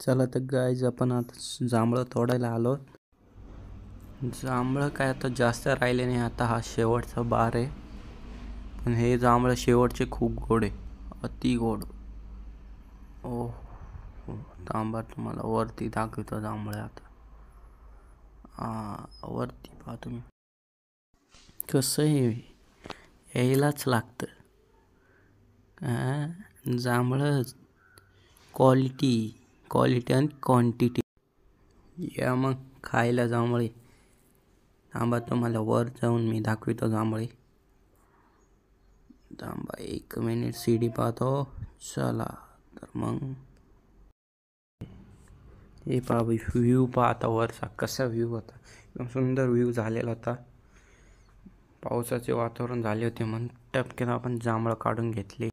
चला तर गाईज आपण आता जांभळं तोडायला आलो. जांभळं काय आता जास्त राहिले नाही, आता हा शेवटचा बार आहे. पण हे जांभळं शेवटचे खूप गोड आहे, अति गोड. ओ थांबा तुम्हाला वरती दाखवतो जांभळं आता. वरती पहा तुम्ही कसं आहे, यायलाच लागतं. जांभळं क्वालिटी आणि क्वांटिटी. या मग खायला जांभळे. थांबा तुम्हाला वर जाऊन मी दाखवितो जांभळे. थांबा 1 मिनिट सीडी पाहतो. चला तर मग हे पहा व्ह्यू पहा आता वरचा कसा व्ह्यू होता. एकदम सुंदर व्ह्यू झालेला होता. पावसाचे वातावरण झाले होते म्हणून टपक्यात आपण जांभळं काढून घेतले.